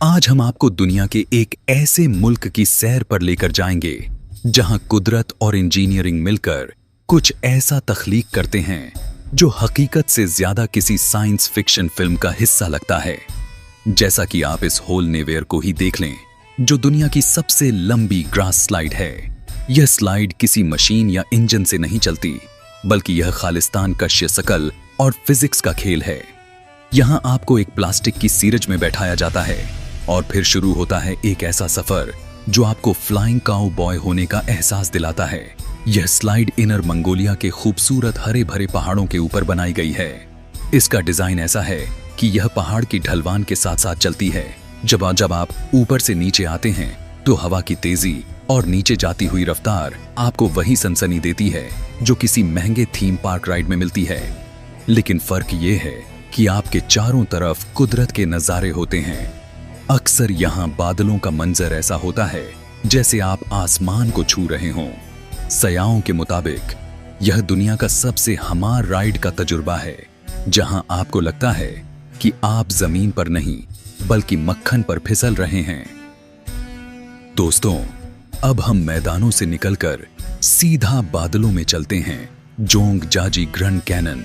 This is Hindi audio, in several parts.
आज हम आपको दुनिया के एक ऐसे मुल्क की सैर पर लेकर जाएंगे जहां कुदरत और इंजीनियरिंग मिलकर कुछ ऐसा तख्लीक करते हैं जो हकीकत से ज्यादा किसी साइंस फिक्शन फिल्म का हिस्सा लगता है। जैसा कि आप इस होल नेवेयर को ही देख लें, जो दुनिया की सबसे लंबी ग्रास स्लाइड है। यह स्लाइड किसी मशीन या इंजन से नहीं चलती, बल्कि यह खालिस्तान कश्य सकल और फिजिक्स का खेल है। यहां आपको एक प्लास्टिक की सीरज में बैठाया जाता है और फिर शुरू होता है एक ऐसा सफर जो आपको फ्लाइंग काउ बॉय होने का एहसास दिलाता है। यह स्लाइड इनर मंगोलिया के खूबसूरत हरे भरे पहाड़ों के ऊपर बनाई गई है। इसका डिजाइन ऐसा है कि यह पहाड़ की ढलवान के साथ साथ चलती है। जब आप ऊपर से नीचे आते हैं तो हवा की तेजी और नीचे जाती हुई रफ्तार आपको वही सनसनी देती है जो किसी महंगे थीम पार्क राइड में मिलती है। लेकिन फर्क ये है कि आपके चारों तरफ कुदरत के नजारे होते हैं। अक्सर यहाँ बादलों का मंजर ऐसा होता है जैसे आप आसमान को छू रहे हों। सयाहों के मुताबिक यह दुनिया का सबसे हमार राइड का तजुर्बा है, जहां आपको लगता है कि आप जमीन पर नहीं बल्कि मक्खन पर फिसल रहे हैं। दोस्तों, अब हम मैदानों से निकलकर सीधा बादलों में चलते हैं। जोंगजाजी ग्रैंड कैनन,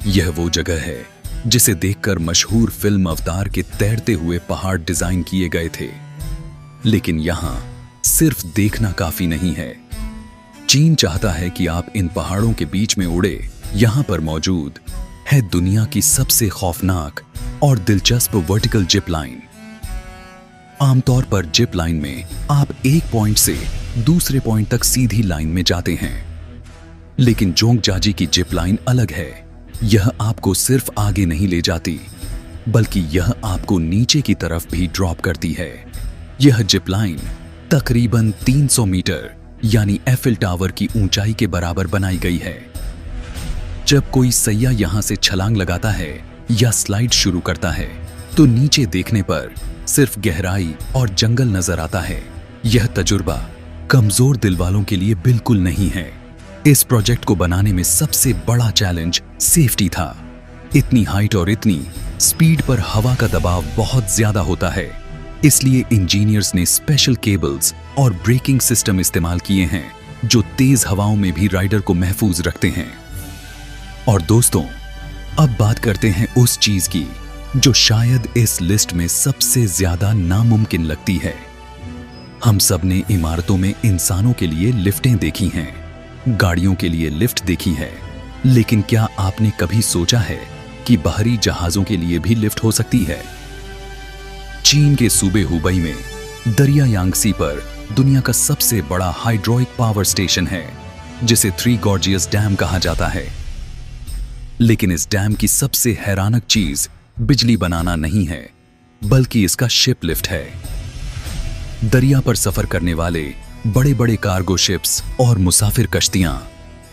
यह वो जगह है जिसे देखकर मशहूर फिल्म अवतार के तैरते हुए पहाड़ डिजाइन किए गए थे। लेकिन यहां सिर्फ देखना काफी नहीं है। चीन चाहता है कि आप इन पहाड़ों के बीच में उड़े। यहां पर मौजूद है दुनिया की सबसे खौफनाक और दिलचस्प वर्टिकल जिप लाइन। आमतौर पर जिप लाइन में आप एक पॉइंट से दूसरे पॉइंट तक सीधी लाइन में जाते हैं, लेकिन जोंगजाजी की जिप लाइन अलग है। यह आपको सिर्फ आगे नहीं ले जाती, बल्कि यह आपको नीचे की तरफ भी ड्रॉप करती है। यह जिप लाइन तकरीबन 300 मीटर यानी एफिल टावर की ऊंचाई के बराबर बनाई गई है। जब कोई सैयाह यहां से छलांग लगाता है या स्लाइड शुरू करता है तो नीचे देखने पर सिर्फ गहराई और जंगल नजर आता है। यह तजुर्बा कमजोर दिल वालों के लिए बिल्कुल नहीं है। इस प्रोजेक्ट को बनाने में सबसे बड़ा चैलेंज सेफ्टी था। इतनी हाइट और इतनी स्पीड पर हवा का दबाव बहुत ज्यादा होता है, इसलिए इंजीनियर्स ने स्पेशल केबल्स और ब्रेकिंग सिस्टम इस्तेमाल किए हैं जो तेज हवाओं में भी राइडर को महफूज रखते हैं। और दोस्तों, अब बात करते हैं उस चीज की जो शायद इस लिस्ट में सबसे ज्यादा नामुमकिन लगती है। हम सब ने इमारतों में इंसानों के लिए लिफ्टें देखी हैं, गाड़ियों के लिए लिफ्ट देखी है, लेकिन क्या आपने कभी सोचा है कि बाहरी जहाजों के लिए भी लिफ्ट हो सकती है? चीन के सूबे हुबई में दरिया यांगसी पर दुनिया का सबसे बड़ा हाइड्रोलिक पावर स्टेशन है, जिसे थ्री गॉर्जियस डैम कहा जाता है। लेकिन इस डैम की सबसे हैरानक चीज बिजली बनाना नहीं है, बल्कि इसका शिप लिफ्ट है। दरिया पर सफर करने वाले बड़े बड़े कार्गो शिप्स और मुसाफिर कश्तियां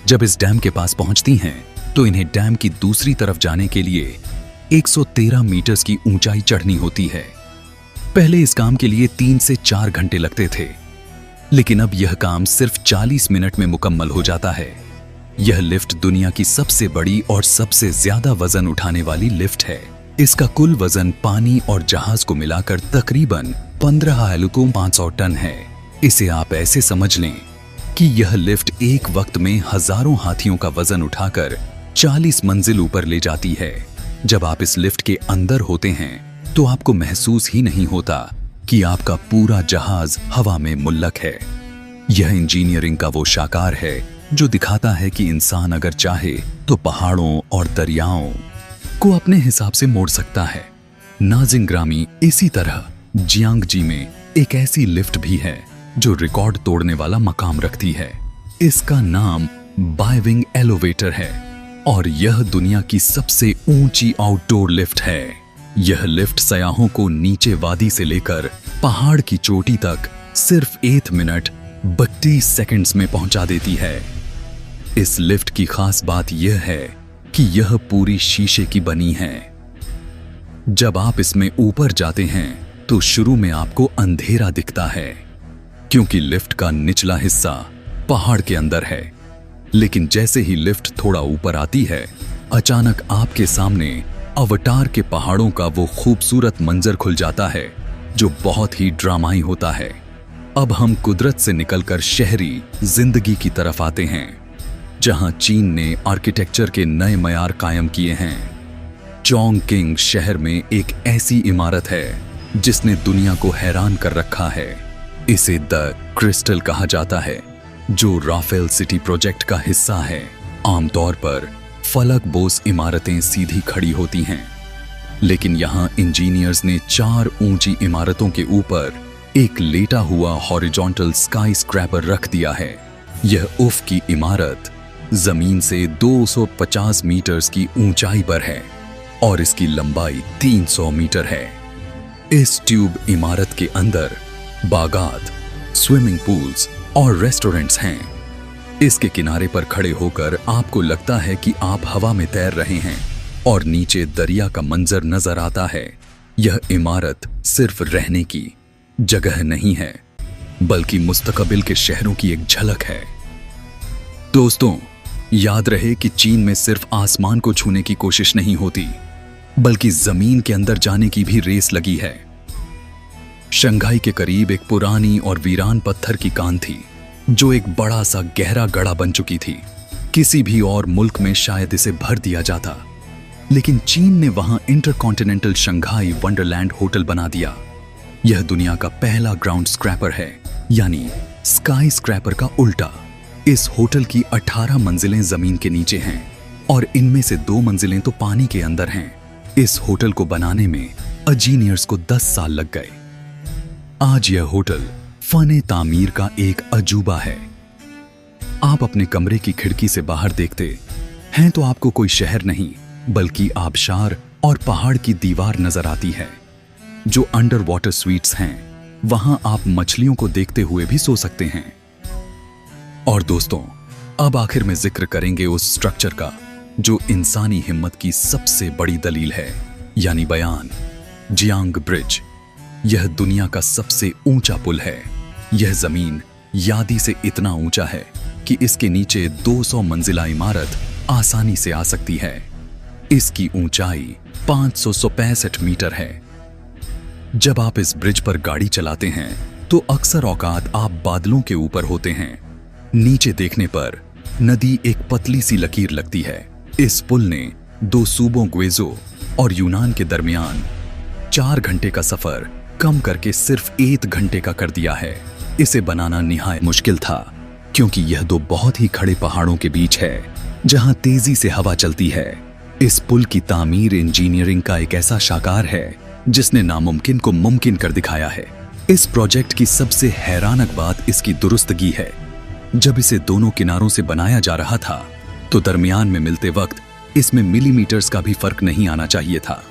जब इस डैम के पास पहुंचती हैं तो इन्हें डैम की दूसरी तरफ जाने के लिए 113 मीटर्स की ऊंचाई चढ़नी होती है। पहले इस काम के लिए 3 से 4 घंटे लगते थे, लेकिन अब यह काम सिर्फ 40 मिनट में मुकम्मल हो जाता है। यह लिफ्ट दुनिया की सबसे बड़ी और सबसे ज्यादा वजन उठाने वाली लिफ्ट है। इसका कुल वजन पानी और जहाज को मिलाकर तकरीबन 15,500 टन है। इसे आप ऐसे समझ लें कि यह लिफ्ट एक वक्त में हजारों हाथियों का वजन उठाकर 40 मंजिल ऊपर ले जाती है। जब आप इस लिफ्ट के अंदर होते हैं तो आपको महसूस ही नहीं होता कि आपका पूरा जहाज हवा में मुल्लक है। यह इंजीनियरिंग का वो शाकार है जो दिखाता है कि इंसान अगर चाहे तो पहाड़ों और दरियाओं को अपने हिसाब से मोड़ सकता है। नाजिन ग्रामी, इसी तरह जियांगजी में एक ऐसी लिफ्ट भी है जो रिकॉर्ड तोड़ने वाला मकाम रखती है। इसका नाम बायविंग एलिवेटर है और यह दुनिया की सबसे ऊंची आउटडोर लिफ्ट है। यह लिफ्ट सयाहों को नीचे वादी से लेकर पहाड़ की चोटी तक सिर्फ 1 मिनट 32 सेकंड्स में पहुंचा देती है। इस लिफ्ट की खास बात यह है कि यह पूरी शीशे की बनी है। जब आप इसमें ऊपर जाते हैं तो शुरू में आपको अंधेरा दिखता है, क्योंकि लिफ्ट का निचला हिस्सा पहाड़ के अंदर है। लेकिन जैसे ही लिफ्ट थोड़ा ऊपर आती है, अचानक आपके सामने अवतार के पहाड़ों का वो खूबसूरत मंजर खुल जाता है जो बहुत ही ड्रामाई होता है। अब हम कुदरत से निकलकर शहरी जिंदगी की तरफ आते हैं, जहां चीन ने आर्किटेक्चर के नए मयार कायम किए हैं। चोंगकिंग शहर में एक ऐसी इमारत है जिसने दुनिया को हैरान कर रखा है। इसे द क्रिस्टल कहा जाता है, जो राफेल सिटी प्रोजेक्ट का हिस्सा है। आमतौर पर फलक बोस इमारतें सीधी खड़ी होती हैं, लेकिन यहां इंजीनियर्स ने 4 ऊंची इमारतों के ऊपर एक लेटा हुआ हॉरिजॉन्टल स्काई स्क्रैपर रख दिया है। यह उफ की इमारत जमीन से 250 मीटर्स की ऊंचाई पर है और इसकी लंबाई 300 मीटर है। इस ट्यूब इमारत के अंदर बागात, स्विमिंग पूल्स और रेस्टोरेंट्स हैं। इसके किनारे पर खड़े होकर आपको लगता है कि आप हवा में तैर रहे हैं और नीचे दरिया का मंजर नजर आता है। यह इमारत सिर्फ रहने की जगह नहीं है, बल्कि मुस्तकबिल के शहरों की एक झलक है। दोस्तों, याद रहे कि चीन में सिर्फ आसमान को छूने की कोशिश नहीं होती, बल्कि जमीन के अंदर जाने की भी रेस लगी है। शंघाई के करीब एक पुरानी और वीरान पत्थर की कान थी, जो एक बड़ा सा गहरा गड्ढा बन चुकी थी। किसी भी और मुल्क में शायद इसे भर दिया जाता, लेकिन चीन ने वहां इंटरकॉन्टिनेंटल शंघाई वंडरलैंड होटल बना दिया। यह दुनिया का पहला ग्राउंड स्क्रैपर है, यानी स्काई स्क्रैपर का उल्टा। इस होटल की 18 मंजिलें जमीन के नीचे हैं और इनमें से 2 मंजिलें तो पानी के अंदर हैं। इस होटल को बनाने में इंजीनियर्स को 10 साल लग गए। आज यह होटल फने तामीर का एक अजूबा है। आप अपने कमरे की खिड़की से बाहर देखते हैं तो आपको कोई शहर नहीं, बल्कि आबशार और पहाड़ की दीवार नजर आती है। जो अंडर वाटर स्वीट्स हैं, वहां आप मछलियों को देखते हुए भी सो सकते हैं। और दोस्तों, अब आखिर में जिक्र करेंगे उस स्ट्रक्चर का जो इंसानी हिम्मत की सबसे बड़ी दलील है, यानी बयान, जियांग ब्रिज। यह दुनिया का सबसे ऊंचा पुल है। यह जमीन यादी से इतना ऊंचा है कि इसके नीचे 200 मंजिला इमारत आसानी से आ सकती है। इसकी ऊंचाई 565 मीटर है। जब आप इस ब्रिज पर गाड़ी चलाते हैं तो अक्सर औकात आप बादलों के ऊपर होते हैं। नीचे देखने पर नदी एक पतली सी लकीर लगती है। इस पुल ने 2 सूबों ग्वेजो और यूनान के दरमियान 4 घंटे का सफर कम करके सिर्फ 1 घंटे का कर दिया है। इसे बनाना निहायत मुश्किल था, क्योंकि यह 2 बहुत ही खड़े पहाड़ों के बीच है, जहां तेजी से हवा चलती है। इस पुल की तामीर इंजीनियरिंग का एक ऐसा शाकार है जिसने नामुमकिन को मुमकिन कर दिखाया है। इस प्रोजेक्ट की सबसे हैरानक बात इसकी दुरुस्तगी है। जब इसे दोनों किनारों से बनाया जा रहा था, तो दरमियान में मिलते वक्त इसमें मिलीमीटर्स का भी फर्क नहीं आना चाहिए था,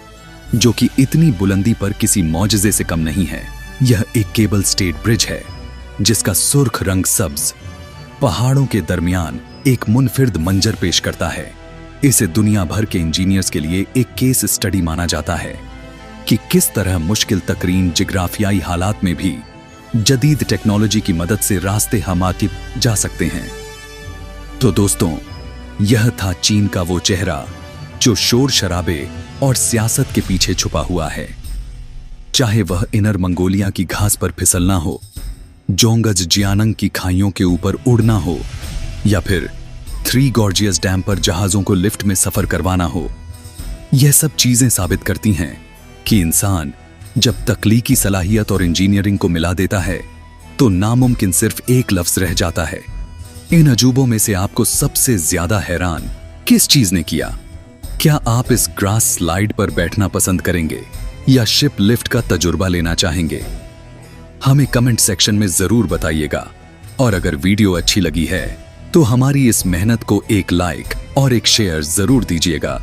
जो कि इतनी बुलंदी पर किसी मौजज़े से कम नहीं है। यह एक केबल स्टेड ब्रिज है, जिसका सुर्ख रंग सब्ज पहाड़ों के दरमियान एक मुनफिर्द मंजर पेश करता है। इसे दुनिया भर के इंजीनियर्स के लिए एक केस स्टडी माना जाता है कि किस तरह मुश्किल तकरीन जिग्राफियाई हालात में भी जदीद टेक्नोलॉजी की मदद से रास्ते हमारे जा सकते हैं। तो दोस्तों, यह था चीन का वो चेहरा जो शोर शराबे और सियासत के पीछे छुपा हुआ है। चाहे वह इनर मंगोलिया की घास पर फिसलना हो, जोंगज जियानंग की खाइयों के ऊपर उड़ना हो, या फिर 3 गॉर्जियस डैम पर जहाजों को लिफ्ट में सफर करवाना हो, यह सब चीजें साबित करती हैं कि इंसान जब तख्लीकी सलाहियत और इंजीनियरिंग को मिला देता है तो नामुमकिन सिर्फ एक लफ्ज रह जाता है। इन अजूबों में से आपको सबसे ज्यादा हैरान किस चीज ने किया? क्या आप इस ग्रास स्लाइड पर बैठना पसंद करेंगे या शिप लिफ्ट का तजुर्बा लेना चाहेंगे? हमें कमेंट सेक्शन में जरूर बताइएगा। और अगर वीडियो अच्छी लगी है तो हमारी इस मेहनत को एक लाइक और एक शेयर जरूर दीजिएगा।